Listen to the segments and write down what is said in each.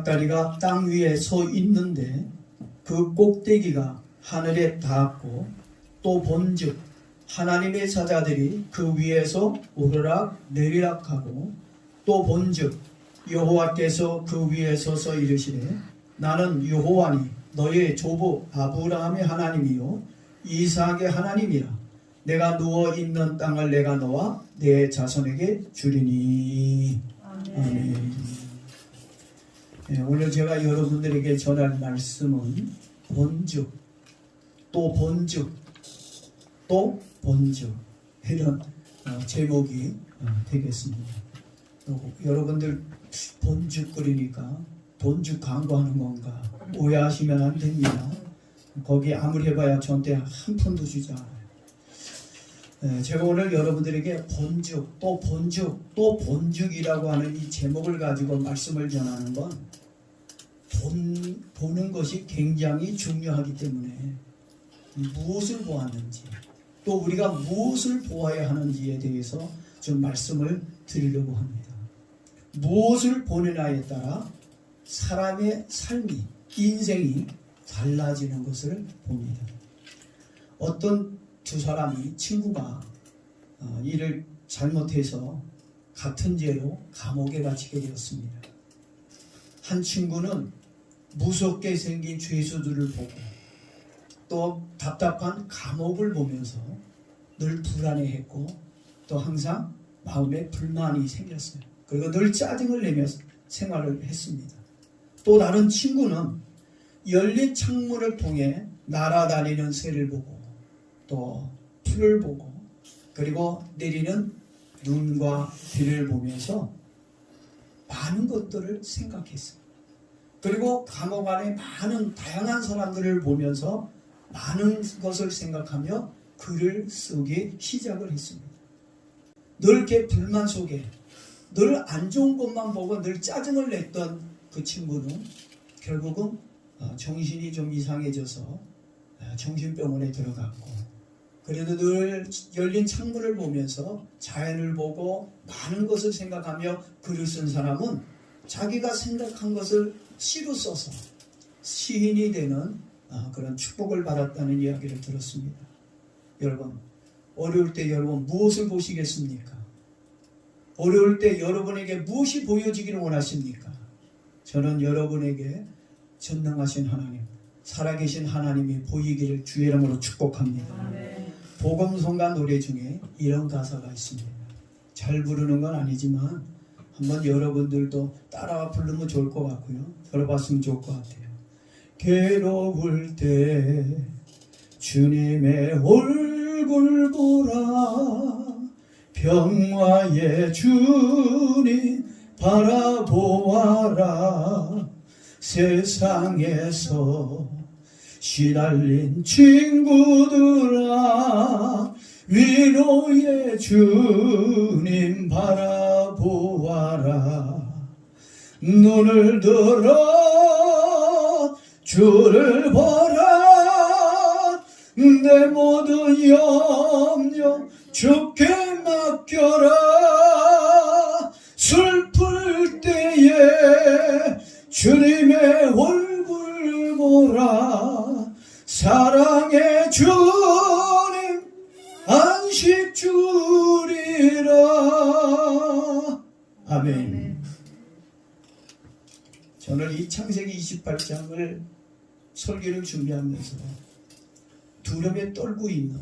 닭다리가 땅 위에 서 있는데 그 꼭대기가 하늘에 닿았고 또 본즉 하나님의 사자들이 그 위에서 오르락 내리락하고 또 본즉 여호와께서 그 위에 서서 이르시되 나는 여호와니 너의 조부 아브라함의 하나님이요 이삭의 하나님이라. 내가 누워 있는 땅을 내가 너와 내 자손에게 주리니. 아멘. 네, 오늘 제가 여러분들에게 전할 말씀은 본즉 또 본즉 또 본즉 이런 제목이 되겠습니다. 여러분들 본즉 그러니까 본즉 광고하는 건가 오해하시면 안 됩니다. 거기 아무리 해봐야 저한테 한 푼도 주지 않아요. 제가 오늘 여러분들에게 본즉 또 본즉 또 본즉이라고 하는 이 제목을 가지고 말씀을 전하는 건 보는 것이 굉장히 중요하기 때문에 무엇을 보았는지 또 우리가 무엇을 보아야 하는지에 대해서 좀 말씀을 드리려고 합니다. 무엇을 보느냐에 따라 사람의 삶이 인생이 달라지는 것을 봅니다. 어떤 두 사람이 친구가 일을 잘못해서 같은 죄로 감옥에 갇히게 되었습니다. 한 친구는 무섭게 생긴 죄수들을 보고 또 답답한 감옥을 보면서 늘 불안해했고 또 항상 마음에 불만이 생겼어요. 그리고 늘 짜증을 내며 생활을 했습니다. 또 다른 친구는 열린 창문을 통해 날아다니는 새를 보고 또 풀을 보고 그리고 내리는 눈과 비를 보면서 많은 것들을 생각했어요. 그리고 감옥 안에 많은 다양한 사람들을 보면서 많은 것을 생각하며 글을 쓰기 시작을 했습니다. 늘 이렇게 불만 속에 늘 안 좋은 것만 보고 늘 짜증을 냈던 그 친구는 결국은 정신이 좀 이상해져서 정신병원에 들어갔고 그래도 늘 열린 창문을 보면서 자연을 보고 많은 것을 생각하며 글을 쓴 사람은 자기가 생각한 것을 시로 써서 시인이 되는 그런 축복을 받았다는 이야기를 들었습니다. 여러분 어려울 때 여러분 무엇을 보시겠습니까? 어려울 때 여러분에게 무엇이 보여지기를 원하십니까? 저는 여러분에게 전능하신 하나님, 살아계신 하나님이 보이기를 주의 이름으로 축복합니다. 아멘. 복음성가 노래 중에 이런 가사가 있습니다. 잘 부르는 건 아니지만 한번 여러분들도 따라와 부르면 좋을 것 같고요. 들어봤으면 좋을 것 같아요. 괴로울 때 주님의 얼굴 보라 평화의 주님 바라보아라 세상에서 시달린 친구들아 위로의 주님 바라보아라 눈을 들어 주를 보라 내 모든 염려 주께 맡겨라 슬플 때에 주님의 얼굴 보라 사랑의 주님 안식 주리라. 아멘. 저는 이 창세기 28장을 설교를 준비하면서 두려움에 떨고 있는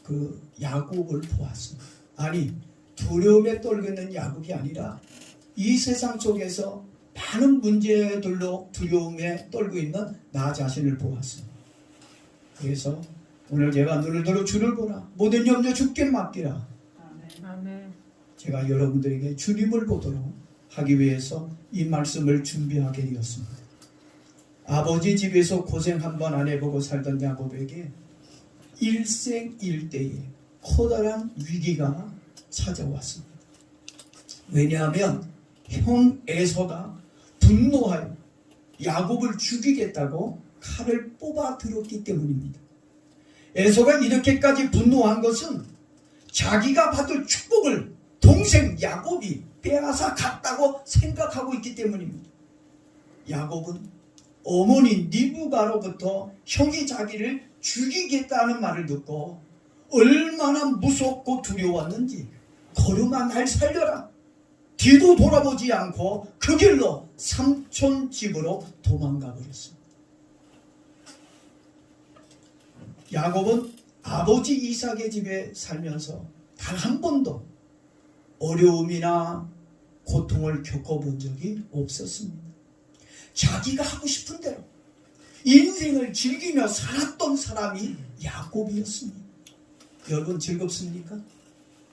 그 야곱을 보았습니다. 아니 두려움에 떨고 있는 야곱이 아니라 이 세상 속에서 많은 문제들로 두려움에 떨고 있는 나 자신을 보았습니다. 그래서 오늘 제가 눈을 들어 주를 보라 모든 염려 주께 맡기라. 아멘. 제가 여러분들에게 주님을 보도록 하기 위해서 이 말씀을 준비하게 되었습니다. 아버지 집에서 고생 한 번 안 해보고 살던 야곱에게 일생일대에 커다란 위기가 찾아왔습니다. 왜냐하면 형 에서가 분노하여 야곱을 죽이겠다고 칼을 뽑아 들었기 때문입니다. 에서가 이렇게까지 분노한 것은 자기가 받을 축복을 동생 야곱이 빼앗아 갔다고 생각하고 있기 때문입니다. 야곱은 어머니 리브가로부터 형이 자기를 죽이겠다는 말을 듣고 얼마나 무섭고 두려웠는지 걸음아 날 살려라, 뒤도 돌아보지 않고 그 길로 삼촌 집으로 도망가 버렸습니다. 야곱은 아버지 이삭의 집에 살면서 단 한 번도 어려움이나 고통을 겪어본 적이 없었습니다. 자기가 하고 싶은 대로 인생을 즐기며 살았던 사람이 야곱이었습니다. 여러분 즐겁습니까?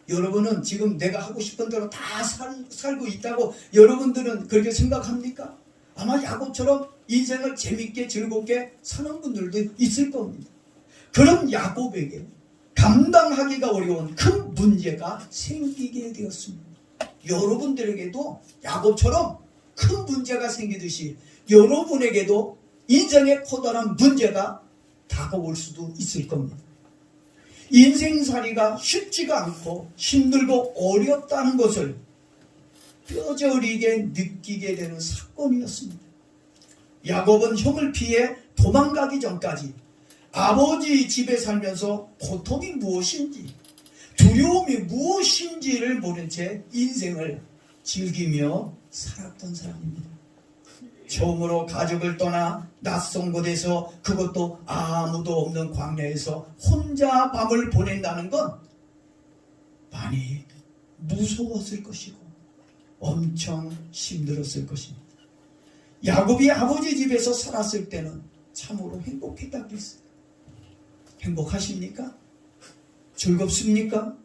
여러분은 지금 내가 하고 싶은 대로 다 살고 있다고 여러분들은 그렇게 생각합니까? 아마 야곱처럼 인생을 재밌게 즐겁게 사는 분들도 있을 겁니다. 그런 야곱에게 감당하기가 어려운 큰 문제가 생기게 되었습니다. 여러분들에게도 야곱처럼 큰 문제가 생기듯이 여러분에게도 인생에 커다란 문제가 다가올 수도 있을 겁니다. 인생살이가 쉽지가 않고 힘들고 어렵다는 것을 뼈저리게 느끼게 되는 사건이었습니다. 야곱은 형을 피해 도망가기 전까지 아버지 집에 살면서 고통이 무엇인지, 두려움이 무엇인지를 모른 채 인생을 즐기며 살았던 사람입니다. 처음으로 가족을 떠나 낯선 곳에서, 그것도 아무도 없는 광야에서 혼자 밤을 보낸다는 건 많이 무서웠을 것이고 엄청 힘들었을 것입니다. 야곱이 아버지 집에서 살았을 때는 참으로 행복했다고 했어요. 행복하십니까? 즐겁습니까?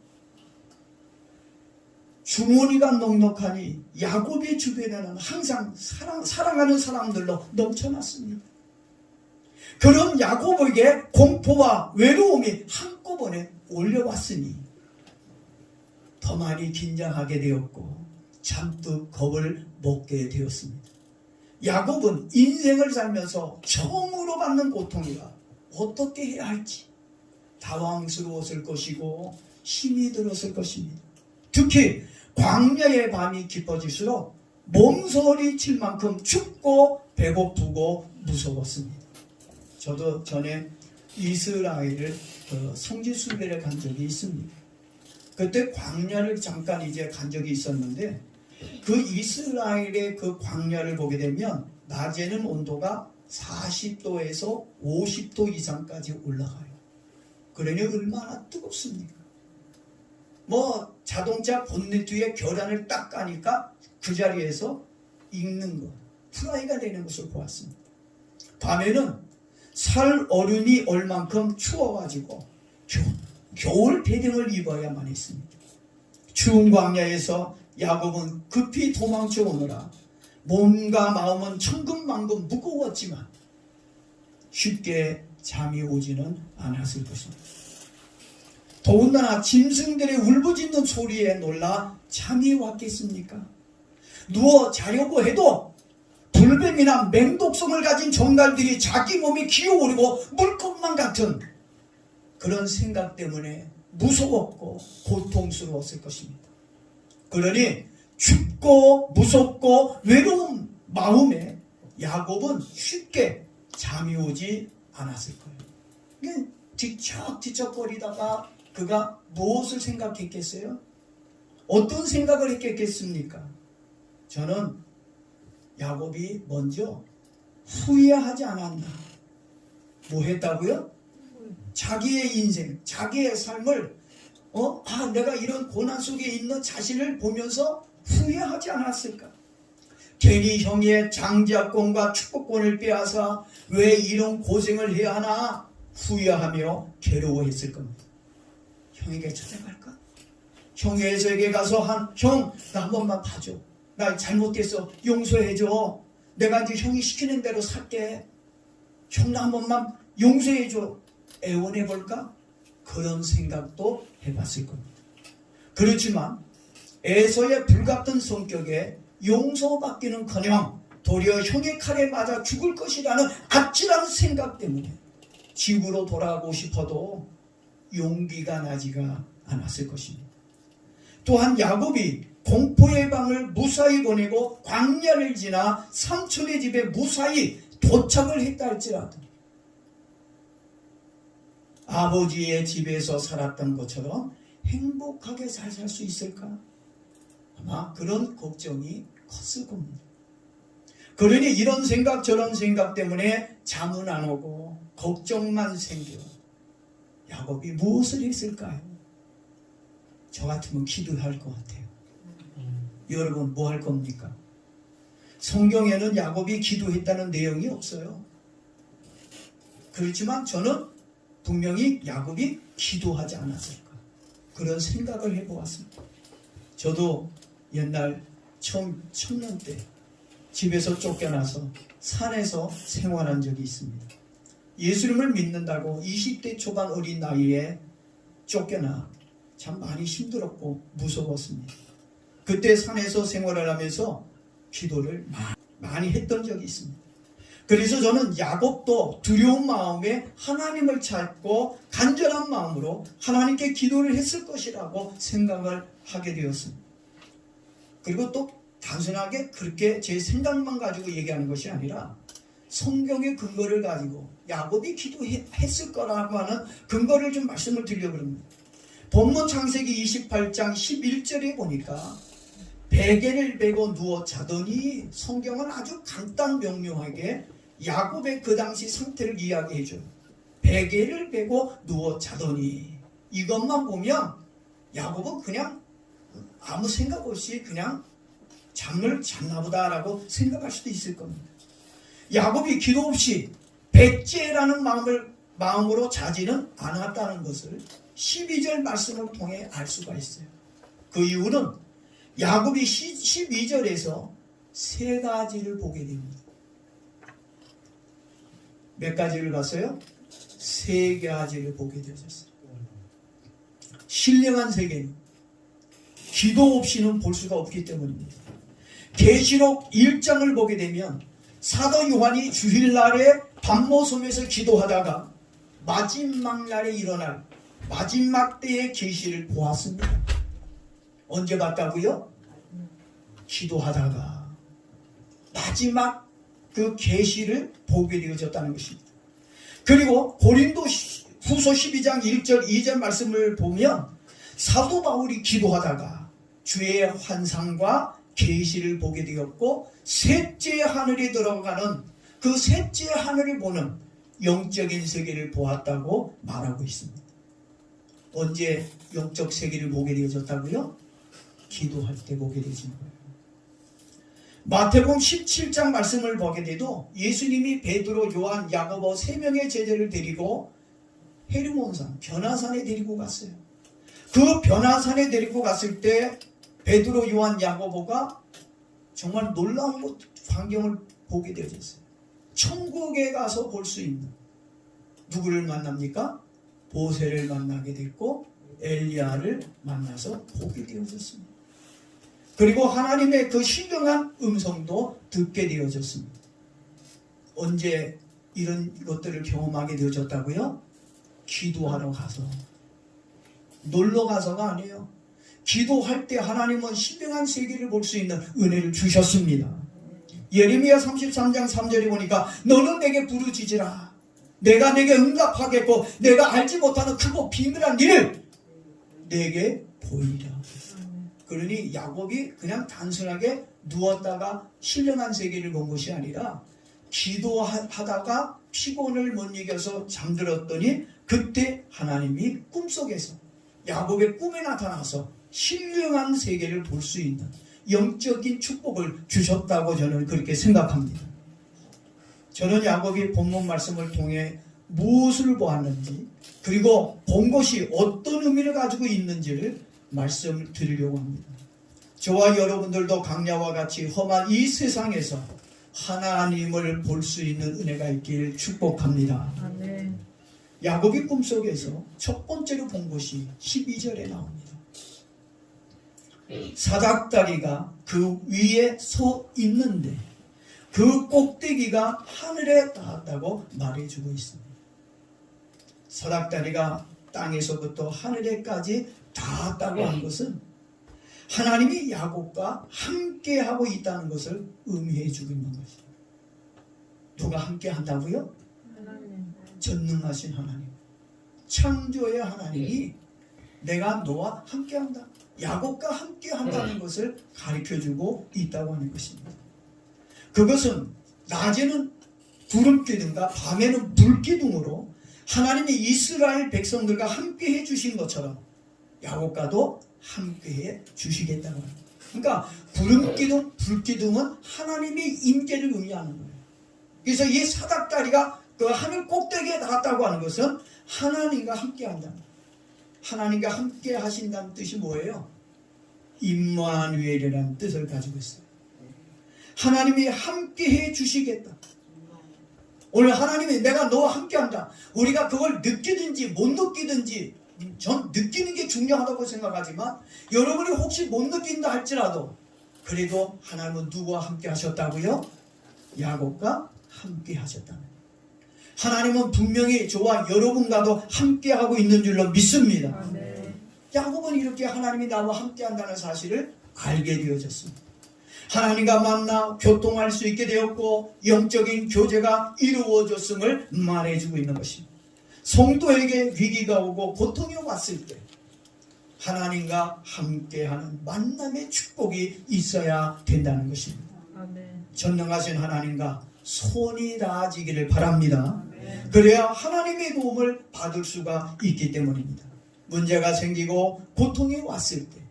주머니가 넉넉하니 야곱의 주변에는 항상 사랑하는 사람들로 넘쳐났습니다. 그런 야곱에게 공포와 외로움이 한꺼번에 올려왔으니 더 많이 긴장하게 되었고 잔뜩 겁을 먹게 되었습니다. 야곱은 인생을 살면서 처음으로 받는 고통이라 어떻게 해야 할지 당황스러웠을 것이고 힘이 들었을 것입니다. 특히 광야의 밤이 깊어질수록 몸서리 칠 만큼 춥고 배고프고 무서웠습니다. 저도 전에 이스라엘을 성지순례를 간 적이 있습니다. 그때 광야를 잠깐 이제 간 적이 있었는데 그 이스라엘의 그 광야를 보게 되면 낮에는 온도가 40도에서 50도 이상까지 올라가요. 그러니 얼마나 뜨겁습니까? 뭐 자동차 본넷 뒤에 계란을 딱 까니까 그 자리에서 익는 것, 프라이가 되는 것을 보았습니다. 밤에는 살 얼음이 얼만큼 추워가지고 겨울 배경을 입어야만 했습니다. 추운 광야에서 야곱은 급히 도망쳐 오느라 몸과 마음은 천근만근 무거웠지만 쉽게 잠이 오지는 않았을 것입니다. 더군다나 짐승들의 울부짖는 소리에 놀라 잠이 왔겠습니까? 누워 자려고 해도 불뱀이나 맹독성을 가진 정갈들이 자기 몸에 기어오르고 물 것만 같은 그런 생각 때문에 무서웠고 고통스러웠을 것입니다. 그러니 춥고 무섭고 외로운 마음에 야곱은 쉽게 잠이 오지 않았을 거예요. 뒤척뒤척거리다가 그가 무엇을 생각했겠어요? 어떤 생각을 했겠습니까? 저는 야곱이 먼저 후회하지 않았나. 뭐 했다고요? 자기의 인생, 자기의 삶을 내가 이런 고난 속에 있는 자신을 보면서 후회하지 않았을까? 괜히 형의 장자권과 축복권을 빼앗아 왜 이런 고생을 해야 하나 후회하며 괴로워했을 겁니다. 형에게 찾아갈까? 형에게 가서 형, 나 한 번만 봐줘. 나 잘못했어. 용서해줘. 내가 이제 형이 시키는 대로 살게. 형, 나 한 번만 용서해줘. 애원해볼까? 그런 생각도 해봤을 겁니다. 그렇지만 에서의 불같은 성격에 용서받기는커녕 도리어 형의 칼에 맞아 죽을 것이라는 아찔한 생각 때문에 집으로 돌아가고 싶어도 용기가 나지가 않았을 것입니다. 또한 야곱이 공포의 방을 무사히 보내고 광야를 지나 삼촌의 집에 무사히 도착을 했다 할지라도 아버지의 집에서 살았던 것처럼 행복하게 잘 살 수 있을까? 아마 그런 걱정이 컸을 겁니다. 그러니 이런 생각 저런 생각 때문에 잠은 안 오고 걱정만 생겨. 야곱이 무엇을 했을까요? 저 같으면 기도할 것 같아요. 여러분 뭐 할 겁니까? 성경에는 야곱이 기도했다는 내용이 없어요. 그렇지만 저는 분명히 야곱이 기도하지 않았을까 그런 생각을 해보았습니다. 저도 옛날 청년 때 집에서 쫓겨나서 산에서 생활한 적이 있습니다. 예수님을 믿는다고 20대 초반 어린 나이에 쫓겨나 참 많이 힘들었고 무서웠습니다. 그때 산에서 생활을 하면서 기도를 많이 했던 적이 있습니다. 그래서 저는 야곱도 두려운 마음에 하나님을 찾고 간절한 마음으로 하나님께 기도를 했을 것이라고 생각을 하게 되었습니다. 그리고 또 단순하게 그렇게 제 생각만 가지고 얘기하는 것이 아니라 성경의 근거를 가지고 야곱이 기도했을 거라고 하는 근거를 좀 말씀을 드리려고 합니다. 본문 창세기 28장 11절에 보니까 베개를 베고 누워 자더니 성경은 아주 간단 명료하게 야곱의 그 당시 상태를 이야기해 줘요. 베개를 베고 누워 자더니 이것만 보면 야곱은 그냥 아무 생각 없이 그냥 잠을 잤나 보다라고 생각할 수도 있을 겁니다. 야곱이 기도 없이 백제라는 마음으로 자지는 않았다는 것을 12절 말씀을 통해 알 수가 있어요. 그 이유는 야곱이 12절에서 세 가지를 보게 됩니다. 몇 가지를 봤어요? 세 가지를 보게 되었어요. 신령한 세계는 기도 없이는 볼 수가 없기 때문입니다. 계시록 1장을 보게 되면 사도 요한이 주일날에 밤모섬에서 기도하다가 마지막 날에 일어날 마지막 때의 계시를 보았습니다. 언제 봤다고요? 기도하다가 마지막 그 계시를 보게 되어졌다는 것입니다. 그리고 고린도 후서 12장 1절 2절 말씀을 보면 사도 바울이 기도하다가 주의 환상과 계시를 보게 되었고 셋째 하늘에 들어가는 그 셋째 하늘을 보는 영적인 세계를 보았다고 말하고 있습니다. 언제 영적 세계를 보게 되어졌다고요? 기도할 때 보게 되신 거예요. 마태복음 17장 말씀을 보게 돼도 예수님이 베드로, 요한, 야고보 3명의 제자를 데리고 헤르몬산, 변화산에 데리고 갔어요. 그 변화산에 데리고 갔을 때 베드로, 요한, 야고보가 정말 놀라운 광경을 보게 되어졌어요. 천국에 가서 볼 수 있는 누구를 만납니까? 모세를 만나게 됐고 엘리야를 만나서 보게 되어졌습니다. 그리고 하나님의 그 신령한 음성도 듣게 되어졌습니다. 언제 이런 것들을 경험하게 되어졌다고요? 기도하러 가서, 놀러 가서가 아니에요. 기도할 때 하나님은 신령한 세계를 볼 수 있는 은혜를 주셨습니다. 예레미야 33장 3절에 보니까 너는 내게 부르짖으라. 내가 내게 응답하겠고 내가 알지 못하는 크고 비밀한 일을 내게 보이라. 그러니 야곱이 그냥 단순하게 누웠다가 신령한 세계를 본 것이 아니라 기도하다가 피곤을 못 이겨서 잠들었더니 그때 하나님이 꿈속에서 야곱의 꿈에 나타나서 신령한 세계를 볼 수 있는 영적인 축복을 주셨다고 저는 그렇게 생각합니다. 저는 야곱이 본문 말씀을 통해 무엇을 보았는지 그리고 본 것이 어떤 의미를 가지고 있는지를 말씀을 드리려고 합니다. 저와 여러분들도 강야와 같이 험한 이 세상에서 하나님을 볼 수 있는 은혜가 있기를 축복합니다. 아멘. 야곱이 꿈속에서 첫 번째로 본 것이 12절에 나옵니다. 사닥다리가 그 위에 서 있는데 그 꼭대기가 하늘에 닿았다고 말해주고 있습니다. 사닥다리가 땅에서부터 하늘에까지 닿았다고 한 것은 하나님이 야곱과 함께하고 있다는 것을 의미해 주고 있는 것이에요. 누가 함께 한다고요? 하나님. 전능하신 하나님, 창조의 하나님이 내가 너와 함께한다, 야곱과 함께한다는 것을 가르쳐주고 있다고 하는 것입니다. 그것은 낮에는 구름기둥과 밤에는 불기둥으로 하나님이 이스라엘 백성들과 함께해 주신 것처럼 야곱과도 함께해 주시겠다고 합니다. 그러니까 구름기둥, 불기둥은 하나님의 임재를 의미하는 거예요. 그래서 이 사닥다리가 그 하늘 꼭대기에 닿았다고 하는 것은 하나님과 함께한다. 하나님과 함께 하신다는 뜻이 뭐예요? 임마누엘이라는 뜻을 가지고 있어요. 하나님이 함께해 주시겠다. 오늘 하나님이 내가 너와 함께한다. 우리가 그걸 느끼든지 못 느끼든지, 전 느끼는 게 중요하다고 생각하지만 여러분이 혹시 못 느낀다 할지라도 그래도 하나님은 누구와 함께 하셨다고요? 야곱과 함께 하셨다는. 하나님은 분명히 저와 여러분과도 함께 하고 있는 줄로 믿습니다. 아멘. 야곱은 이렇게 하나님이 나와 함께 한다는 사실을 알게 되어졌습니다. 하나님과 만나 교통할 수 있게 되었고 영적인 교제가 이루어졌음을 말해주고 있는 것입니다. 성도에게 위기가 오고 고통이 왔을 때 하나님과 함께하는 만남의 축복이 있어야 된다는 것입니다. 아멘. 전능하신 하나님과 손이 닿아지기를 바랍니다. 아멘. 그래야 하나님의 도움을 받을 수가 있기 때문입니다. 문제가 생기고 고통이 왔을 때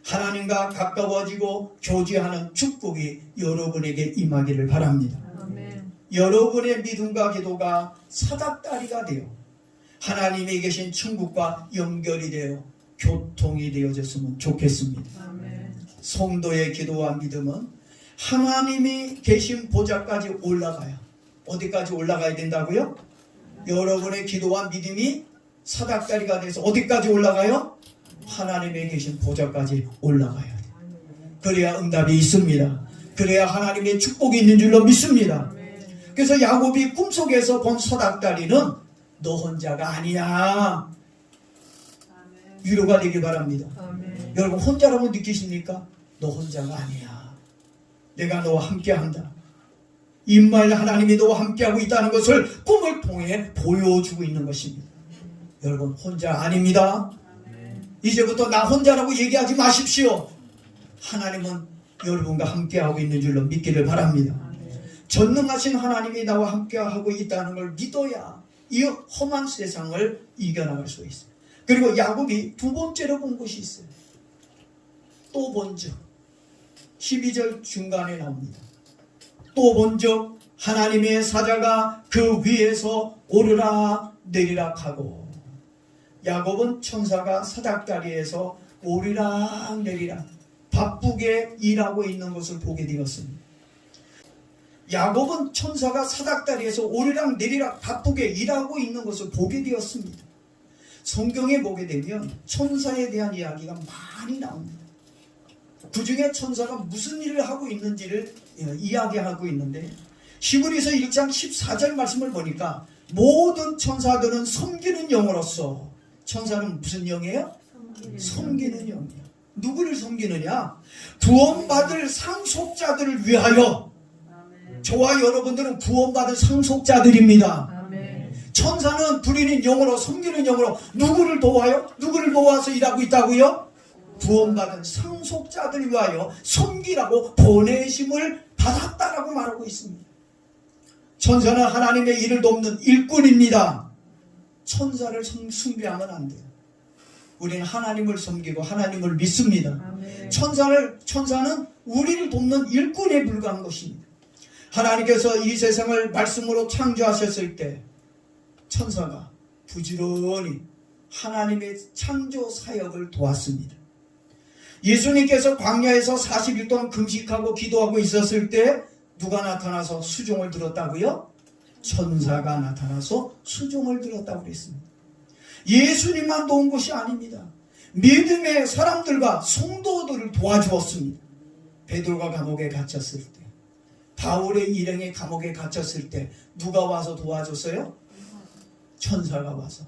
하나님과 가까워지고 교제하는 축복이 여러분에게 임하기를 바랍니다. 아멘. 여러분의 믿음과 기도가 사닥다리가 되어 하나님이 계신 천국과 연결이 되어 교통이 되어졌으면 좋겠습니다. 아멘. 성도의 기도와 믿음은 하나님이 계신 보좌까지 올라가야, 어디까지 올라가야 된다고요? 여러분의 기도와 믿음이 사닥다리가 돼서 어디까지 올라가요? 하나님의 계신 보좌까지 올라가야 돼요. 그래야 응답이 있습니다. 그래야 하나님의 축복이 있는 줄로 믿습니다. 아멘. 그래서 야곱이 꿈속에서 본 사닥다리는 너 혼자가 아니야. 위로가 되기 바랍니다. 아멘. 여러분 혼자라고 느끼십니까? 너 혼자가 아니야. 내가 너와 함께한다. 임마엘 하나님이 너와 함께하고 있다는 것을 꿈을 통해 보여주고 있는 것입니다. 여러분 혼자 아닙니다. 이제부터 나 혼자라고 얘기하지 마십시오. 하나님은 여러분과 함께하고 있는 줄로 믿기를 바랍니다. 전능하신 하나님이 나와 함께하고 있다는 걸 믿어야 이 험한 세상을 이겨나갈 수 있어요. 그리고 야곱이 두 번째로 본 것이 있어요. 또 본즉 12절 중간에 나옵니다. 또 본즉 하나님의 사자가 그 위에서 오르락 내리락 하고, 야곱은 천사가 사닥다리에서 오르락 내리락 바쁘게 일하고 있는 것을 보게 되었습니다. 야곱은 천사가 사닥다리에서 오르락 내리락 바쁘게 일하고 있는 것을 보게 되었습니다. 성경에 보게 되면 천사에 대한 이야기가 많이 나옵니다. 그 중에 천사가 무슨 일을 하고 있는지를 이야기하고 있는데, 히브리서 1장 14절 말씀을 보니까 모든 천사들은 섬기는 영으로서, 천사는 무슨 영이에요? 섬기는 영이에요. 누구를 섬기느냐? 구원받을 상속자들을 위하여. 저와 여러분들은 구원받은 상속자들입니다. 아멘. 천사는 불리는 영으로, 섬기는 영으로 누구를 도와요? 누구를 도와서 일하고 있다고요? 구원받은 상속자들을 위하여 섬기라고 보내심을 받았다라고 말하고 있습니다. 천사는 하나님의 일을 돕는 일꾼입니다. 천사를 숭배하면 안 돼요. 우리는 하나님을 섬기고 하나님을 믿습니다. 아멘. 천사는 우리를 돕는 일꾼에 불과한 것입니다. 하나님께서 이 세상을 말씀으로 창조하셨을 때 천사가 부지런히 하나님의 창조 사역을 도왔습니다. 예수님께서 광야에서 40일 동안 금식하고 기도하고 있었을 때 누가 나타나서 수종을 들었다고요? 천사가 나타나서 수종을 들었다고 그랬습니다. 예수님만 도운 것이 아닙니다. 믿음의 사람들과 성도들을 도와주었습니다. 베드로가 감옥에 갇혔을 때, 바울의 일행이 감옥에 갇혔을 때 누가 와서 도와줬어요? 천사가 와서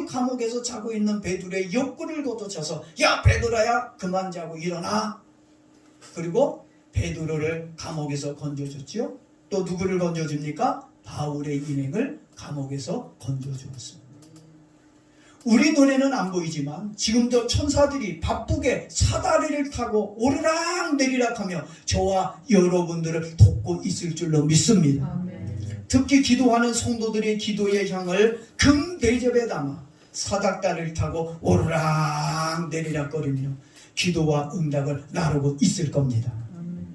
감옥에서 자고 있는 베드로의 옆구리를 걷어차서 야 베드로야 그만 자고 일어나. 그리고 베드로를 감옥에서 건져줬지요. 또 누구를 건져줍니까? 바울의 인행을 감옥에서 건져주었습니다. 우리 눈에는 안 보이지만 지금도 천사들이 바쁘게 사다리를 타고 오르락 내리락 하며 저와 여러분들을 돕고 있을 줄로 믿습니다. 아멘. 특히 기도하는 성도들의 기도의 향을 금 대접에 담아 사닥다리를 타고 오르락 내리락 거리며 기도와 응답을 나누고 있을 겁니다. 아멘.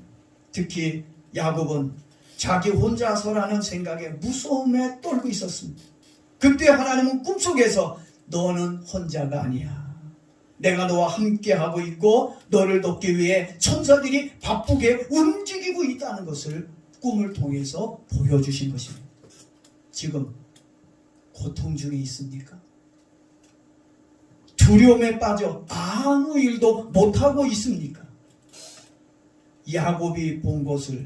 특히 야곱은 자기 혼자서라는 생각에 무서움에 떨고 있었습니다. 그때 하나님은 꿈속에서 너는 혼자가 아니야. 내가 너와 함께하고 있고 너를 돕기 위해 천사들이 바쁘게 움직이고 있다는 것을 꿈을 통해서 보여주신 것입니다. 지금 고통 중에 있습니까? 두려움에 빠져 아무 일도 못하고 있습니까? 야곱이 본 것을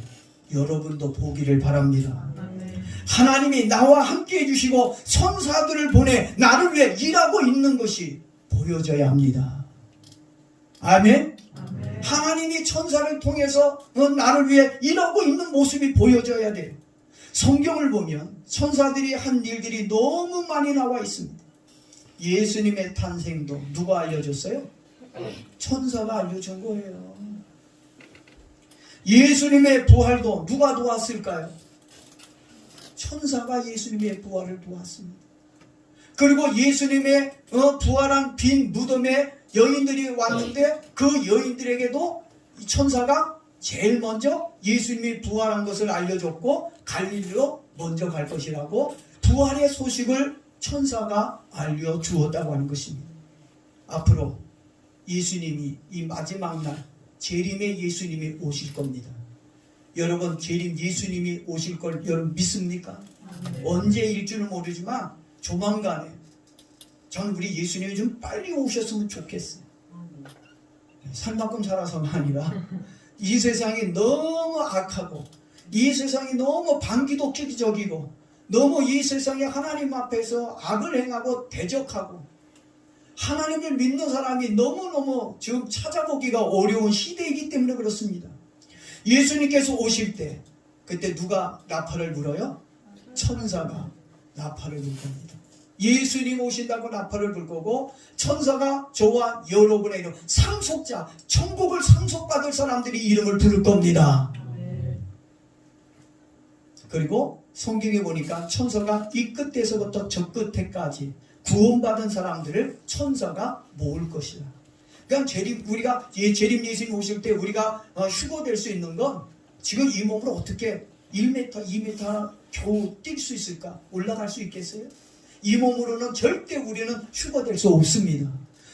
여러분도 보기를 바랍니다. 아멘. 하나님이 나와 함께 해주시고 천사들을 보내 나를 위해 일하고 있는 것이 보여져야 합니다. 아멘. 아멘. 하나님이 천사를 통해서 나를 위해 일하고 있는 모습이 보여져야 돼요. 성경을 보면 천사들이 한 일들이 너무 많이 나와 있습니다. 예수님의 탄생도 누가 알려줬어요? 천사가 알려준 거예요. 예수님의 부활도 누가 도왔을까요? 천사가 예수님의 부활을 도왔습니다. 그리고 예수님의 부활한 빈 무덤에 여인들이 왔는데 그 여인들에게도 천사가 제일 먼저 예수님이 부활한 것을 알려줬고 갈릴리로 먼저 갈 것이라고 부활의 소식을 천사가 알려주었다고 하는 것입니다. 앞으로 예수님이 이 마지막 날 재림의 예수님이 오실 겁니다. 여러분 재림 예수님이 오실 걸 여러분 믿습니까? 언제일 줄은 모르지만 조만간에 저는 우리 예수님이 좀 빨리 오셨으면 좋겠어요. 살만큼 살아서가 아니라 이 세상이 너무 악하고 이 세상이 너무 반기독적이고 너무 이 세상에 하나님 앞에서 악을 행하고 대적하고 하나님을 믿는 사람이 너무너무 지금 찾아보기가 어려운 시대이기 때문에 그렇습니다. 예수님께서 오실 때 그때 누가 나팔을 불어요? 천사가 나팔을 불 겁니다. 예수님 오신다고 나팔을 불 거고 천사가 저와 여러분의 이름 상속자 천국을 상속받을 사람들이 이름을 부를 겁니다. 그리고 성경에 보니까 천사가 이 끝에서부터 저 끝에까지 구원받은 사람들을 천사가 모을 것이다. 그러니까 우리가 재림 예수님 오실 때 우리가 휴거될 수 있는 건 지금 이 몸으로 어떻게 1m, 2m 겨우 뛸 수 있을까? 올라갈 수 있겠어요? 이 몸으로는 절대 우리는 휴거될 수 없습니다.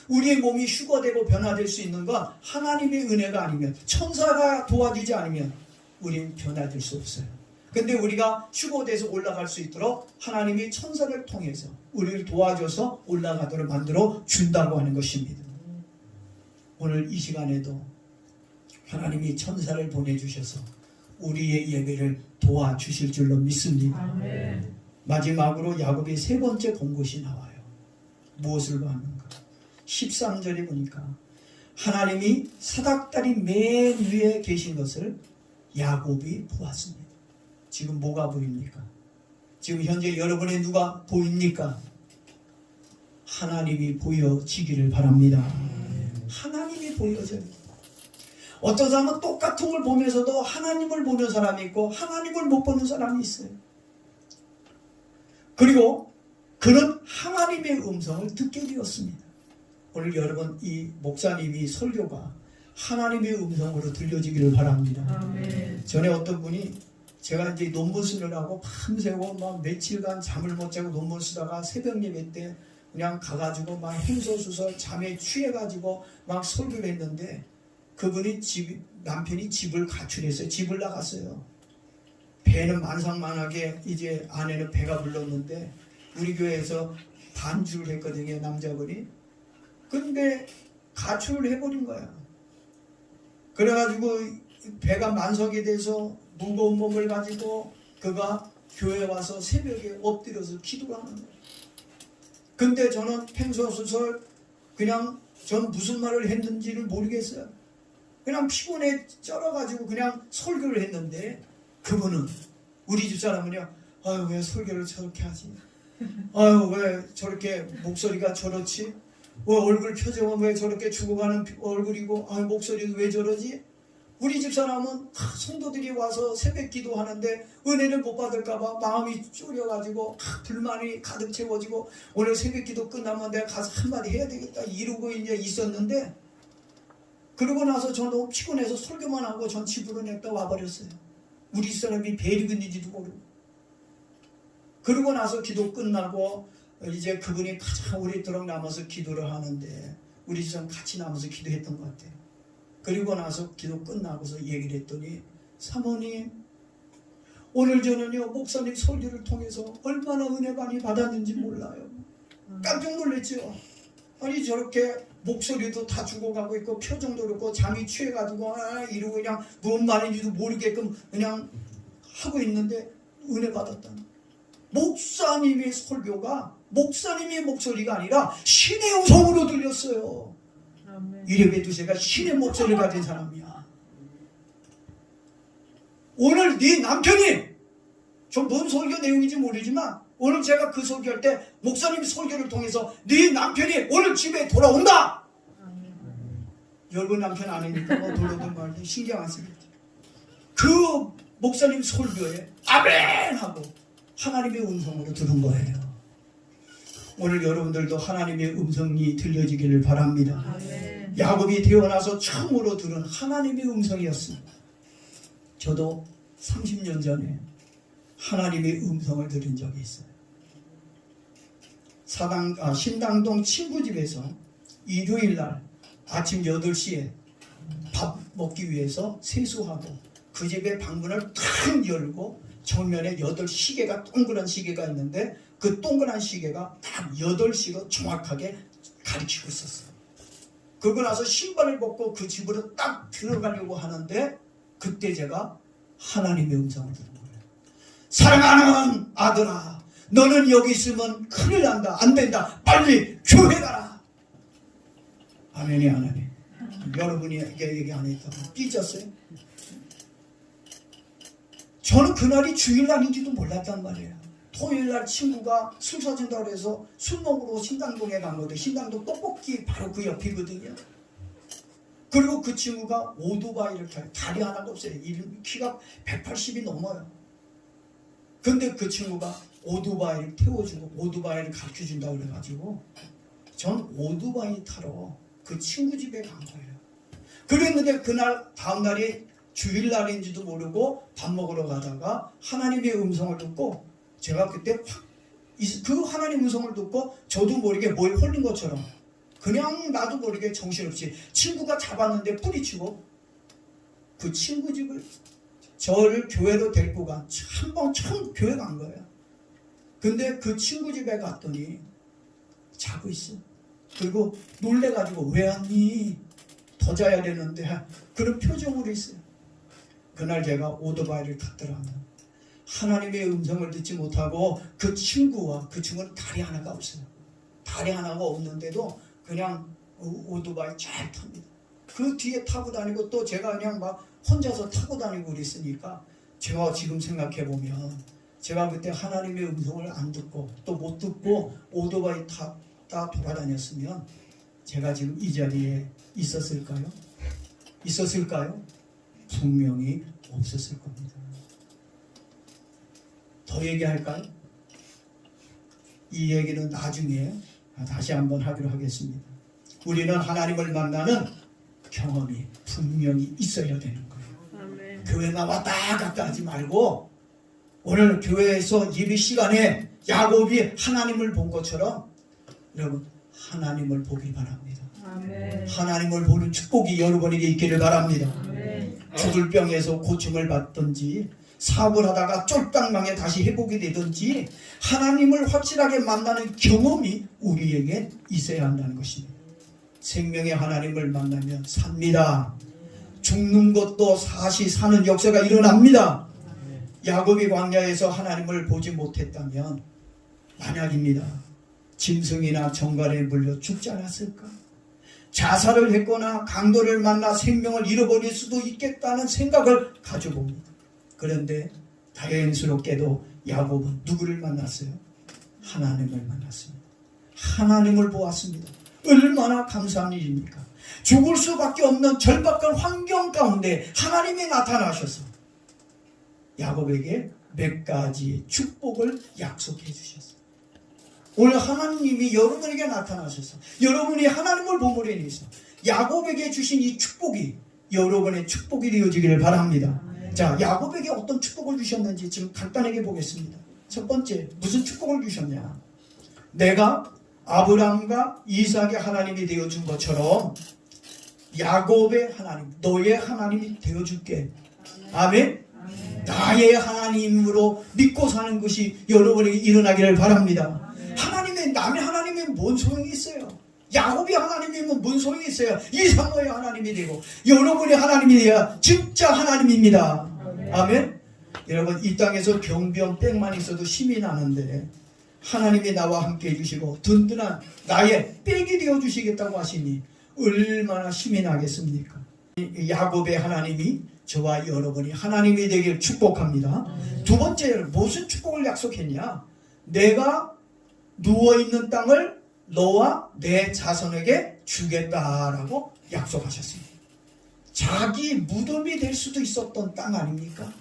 우리의 몸이 휴거되고 변화될 수 있는 건 하나님의 은혜가 아니면 천사가 도와주지 않으면 우리는 변화될 수 없어요. 근데 우리가 휴거돼서 올라갈 수 있도록 하나님이 천사를 통해서 우리를 도와줘서 올라가도록 만들어 준다고 하는 것입니다. 오늘 이 시간에도 하나님이 천사를 보내주셔서 우리의 예배를 도와주실 줄로 믿습니다. 아멘. 마지막으로 야곱이 세 번째 본 것이 나와요. 무엇을 봤는가? 13절에 보니까 하나님이 사닥다리 맨 위에 계신 것을 야곱이 보았습니다. 지금 뭐가 보입니까? 지금 현재 여러분의 누가 보입니까? 하나님이 보여지기를 바랍니다. 하나님이 보여져요. 어떤 사람은 똑같은 걸 보면서도 하나님을 보는 사람이 있고 하나님을 못 보는 사람이 있어요. 그리고 그는 하나님의 음성을 듣게 되었습니다. 오늘 여러분 이 목사님이 설교가 하나님의 음성으로 들려지기를 바랍니다. 아멘. 전에 어떤 분이 제가 이제 논문 쓰느라고 밤새고 막 며칠간 잠을 못 자고 논문 쓰다가 새벽 예배 때 그냥 가가지고 막 행소수설 잠에 취해가지고 막 설교를 했는데 그분이 남편이 집을 가출했어요. 집을 나갔어요. 배는 만상만하게 이제 아내는 배가 불렀는데 우리 교회에서 반주를 했거든요. 남자분이. 근데 가출을 해버린 거야. 그래가지고 배가 만석이 돼서 무거운 몸을 가지고 그가 교회 와서 새벽에 엎드려서 기도를 하는 거야. 근데 저는 횡설수설 그냥 전 무슨 말을 했는지를 모르겠어요. 그냥 피곤해 쩔어가지고 그냥 설교를 했는데 그분은 우리 집사람은요, 아유 왜 설교를 저렇게 하지? 아유 왜 저렇게 목소리가 저렇지? 얼굴 표정은 왜 저렇게 죽어가는 얼굴이고, 아유 목소리도 왜 저러지? 우리 집사람은 성도들이 와서 새벽 기도하는데 은혜를 못 받을까봐 마음이 졸여가지고 불만이 가득 채워지고, 오늘 새벽 기도 끝나면 내가 가서 한마디 해야 되겠다 이러고 이제 있었는데, 그러고 나서 저 너무 피곤해서 설교만 하고 전 집으로 냈다 와버렸어요. 우리 사람이 베리근인지도 모르고. 그러고 나서 기도 끝나고 이제 그분이 가장 오랫도록 남아서 기도를 하는데 우리 집사람 같이 남아서 기도했던 것 같아요. 그리고 나서 기도 끝나고서 얘기를 했더니, 사모님 오늘 저는요 목사님 설교를 통해서 얼마나 은혜 많이 받았는지 몰라요. 깜짝 놀랐죠. 아니 저렇게 목소리도 다 죽어가고 있고 표정도 그렇고 잠이 취해가지고 이러고 그냥 무슨 말인지도 모르게끔 그냥 하고 있는데 은혜 받았다. 목사님의 설교가 목사님의 목소리가 아니라 신의 음성으로 들렸어요. 아멘. 이래봬도 제가 신의 목소리를 가진 사람이야. 오늘 네 남편이 좀 뭔 설교 내용인지 모르지만 오늘 제가 그 설교할 때 목사님 설교를 통해서 네 남편이 오늘 집에 돌아온다. 아멘. 여러분 남편 아니니까 뭐 돌아오든 말든 신경 안 쓰겠지. 그 목사님 설교에 아멘 하고 하나님의 음성으로 들은 거예요. 오늘 여러분들도 하나님의 음성이 들려지기를 바랍니다. 아멘. 야곱이 태어나서 처음으로 들은 하나님의 음성이었습니다. 저도 30년 전에 하나님의 음성을 들은 적이 있어요. 신당동 친구 집에서 일요일날 아침 8시에 밥 먹기 위해서 세수하고 그 집의 방문을 탁 열고 정면에 8시계가 동그란 시계가 있는데 그 동그란 시계가 딱 8시로 정확하게 가리키고 있었어요. 그러고 나서 신발을 벗고 그 집으로 딱 들어가려고 하는데 그때 제가 하나님의 음성을 들은 거예요. 사랑하는 아들아, 너는 여기 있으면 큰일 난다. 안 된다. 빨리 교회 가라. 아멘이 안 하네. 여러분이 얘기 안 했다고 삐졌어요? 저는 그날이 주일날인지도 몰랐단 말이에요. 토요일날 친구가 술 사준다고 해서 술 먹으러 신당동에 간 거예요. 신당동 떡볶이 바로 그 옆이거든요. 그리고 그 친구가 오토바이를 타요. 다리 하나가 없어요. 키가 180이 넘어요. 근데 그 친구가 오토바이를 태워주고 오토바이를 가르쳐준다고 그래가지고 전 오토바이 타러 그 친구 집에 간 거예요. 그랬는데 그날 다음날이 주일날인지도 모르고 밥 먹으러 가다가 하나님의 음성을 듣고 제가 그때 그 하나님 음성을 듣고 저도 모르게 뭐에 홀린 것처럼 그냥 나도 모르게 정신없이 친구가 잡았는데 뿌리치고 그 친구 집을 저를 교회로 데리고 간 한번 처음 교회 간 거예요. 근데 그 친구 집에 갔더니 자고 있어. 그리고 놀래가지고 왜 왔니? 더 자야 되는데 그런 표정으로 있어요. 그날 제가 오토바이를 탔더라면 하나님의 음성을 듣지 못하고 그 친구는 다리 하나가 없어요. 다리 하나가 없는데도 그냥 오토바이 잘 탑니다. 그 뒤에 타고 다니고 또 제가 그냥 막 혼자서 타고 다니고 그랬으니까 제가 지금 생각해보면 제가 그때 하나님의 음성을 안 듣고 또 못 듣고 오토바이 타다 돌아다녔으면 제가 지금 이 자리에 있었을까요? 분명히 없었을 겁니다. 더 얘기할까요? 이 얘기는 나중에 다시 한번 하기로 하겠습니다. 우리는 하나님을 만나는 경험이 분명히 있어야 되는 거예요. 아멘. 교회 나왔다 갔다 하지 말고 오늘 교회에서 예배 시간에 야곱이 하나님을 본 것처럼 여러분 하나님을 보길 바랍니다. 아멘. 하나님을 보는 축복이 여러분에게 있기를 바랍니다. 아멘. 죽을 병에서 고침을 받든지 사업을 하다가 쫄딱망에 다시 회복이 되든지 하나님을 확실하게 만나는 경험이 우리에게 있어야 한다는 것입니다. 생명의 하나님을 만나면 삽니다. 죽는 것도 다시 사는 역사가 일어납니다. 야곱이 광야에서 하나님을 보지 못했다면 만약입니다. 짐승이나 정갈에 물려 죽지 않았을까? 자살을 했거나 강도를 만나 생명을 잃어버릴 수도 있겠다는 생각을 가져봅니다. 그런데 다행스럽게도 야곱은 누구를 만났어요? 하나님을 만났습니다. 하나님을 보았습니다. 얼마나 감사한 일입니까? 죽을 수밖에 없는 절박한 환경 가운데 하나님이 나타나셔서 야곱에게 몇 가지의 축복을 약속해 주셨어요. 오늘 하나님이 여러분에게 나타나셔서 여러분이 하나님을 보므로 인해서 야곱에게 주신 이 축복이 여러분의 축복이 되어지기를 바랍니다. 자, 야곱에게 어떤 축복을 주셨는지 지금 간단하게 보겠습니다. 첫 번째, 무슨 축복을 주셨냐? 내가 아브라함과 이삭의 하나님이 되어준 것처럼 야곱의 하나님, 너의 하나님이 되어줄게. 아멘. 나의 하나님으로 믿고 사는 것이 여러분에게 일어나기를 바랍니다. 하나님의, 남의 하나님이 뭔 소용이 있어요? 야곱이 하나님이면 뭔 소용이 있어요? 이삭의 하나님이 되고 여러분의 하나님이 되어야 진짜 하나님입니다. 아멘. 여러분, 이 땅에서 병병 있어도 힘이 나는데 하나님이 나와 함께 해주시고 든든한 나의 빽이 되어주시겠다고 하시니 얼마나 힘이 나겠습니까? 야곱의 하나님이 저와 여러분이 하나님이 되길 축복합니다. 두 번째, 무슨 축복을 약속했냐? 내가 누워있는 땅을 너와 내 자손에게 주겠다라고 약속하셨습니다. 자기 무덤이 될 수도 있었던 땅 아닙니까?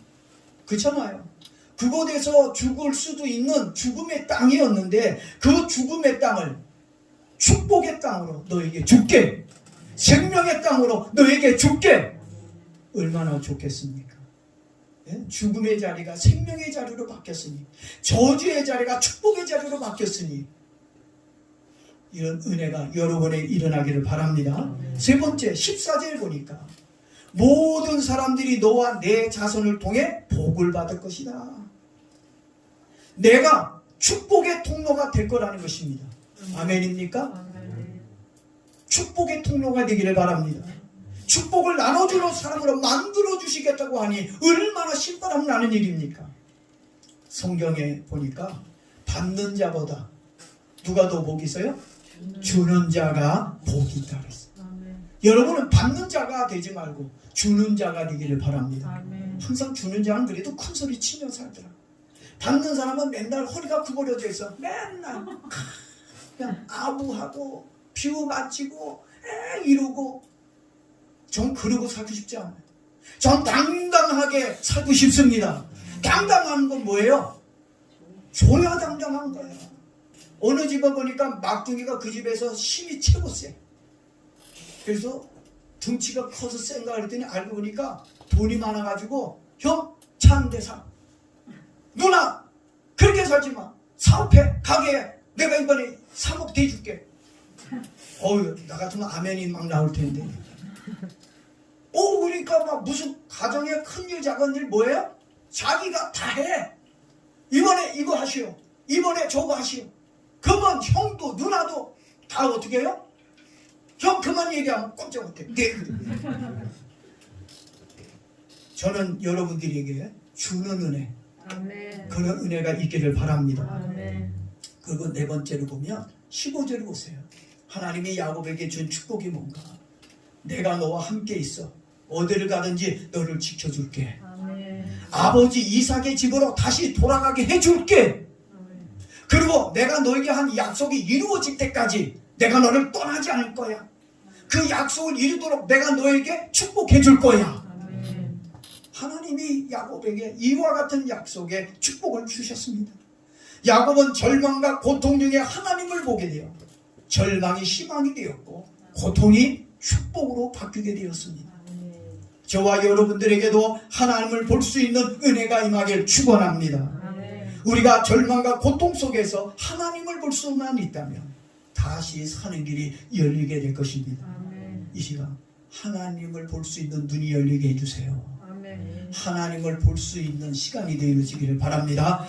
그렇잖아요. 그곳에서 죽을 수도 있는 죽음의 땅이었는데 그 죽음의 땅을 축복의 땅으로 너에게 줄게. 생명의 땅으로 너에게 줄게. 얼마나 좋겠습니까? 예? 죽음의 자리가 생명의 자리로 바뀌었으니, 저주의 자리가 축복의 자리로 바뀌었으니 이런 은혜가 여러분에 일어나기를 바랍니다. 세 번째, 14절 보니까 모든 사람들이 너와 내 자손을 통해 복을 받을 것이다. 내가 축복의 통로가 될 거라는 것입니다. 아멘입니까? 축복의 통로가 되기를 바랍니다. 축복을 나눠주는 사람으로 만들어주시겠다고 하니 얼마나 신바람 나는 일입니까? 성경에 보니까 받는 자보다 누가 더 복이 있어요? 주는 자가 복이 있다 그랬어요. 여러분은 받는 자가 되지 말고 주는 자가 되기를 바랍니다. 항상 주는 자는 그래도 큰 소리 치며 살더라. 받는 사람은 맨날 허리가 구부려져 있어. 맨날 그냥 아부하고 비유 맞히고 이러고. 전 그러고 살고 싶지 않아요. 전 당당하게 살고 싶습니다. 당당한 건 뭐예요? 줘야 당당한 거예요. 어느 집에 보니까 막둥이가 그 집에서 힘이 최고 세. 그래서 등치가 커서 센가 그랬더니 알고 보니까 돈이 많아가지고 형 차 한 대 사. 누나 그렇게 살지 마. 사업해. 가게에 내가 이번에 3억 대줄게. 어휴, 나 같으면 아멘이 막 나올 텐데. 그러니까 막 무슨 가정에 큰일 작은일 뭐예요? 자기가 다 해. 이번에 이거 하시오. 이번에 저거 하시오. 그러면 형도 누나도 다 어떻게 해요? 형 그만 얘기하면 꼼짝 못해. 네. 저는 여러분들에게 주는 은혜, 아멘. 그런 은혜가 있기를 바랍니다. 아멘. 그리고 네 번째로 보면 15절을 보세요. 하나님이 야곱에게 준 축복이 뭔가? 내가 너와 함께 있어. 어디를 가든지 너를 지켜줄게. 아멘. 아버지 이삭의 집으로 다시 돌아가게 해줄게. 아멘. 그리고 내가 너에게 한 약속이 이루어질 때까지 내가 너를 떠나지 않을 거야. 그 약속을 이루도록 내가 너에게 축복해 줄 거야. 아멘. 하나님이 야곱에게 이와 같은 약속에 축복을 주셨습니다. 야곱은 절망과 고통 중에 하나님을 보게 되어 절망이 희망이 되었고 고통이 축복으로 바뀌게 되었습니다. 저와 여러분들에게도 하나님을 볼 수 있는 은혜가 임하길 축원합니다. 우리가 절망과 고통 속에서 하나님을 볼 수만 있다면 다시 사는 길이 열리게 될 것입니다. 이 시간 하나님을 볼 수 있는 눈이 열리게 해주세요. 하나님을 볼 수 있는 시간이 되어지기를 바랍니다.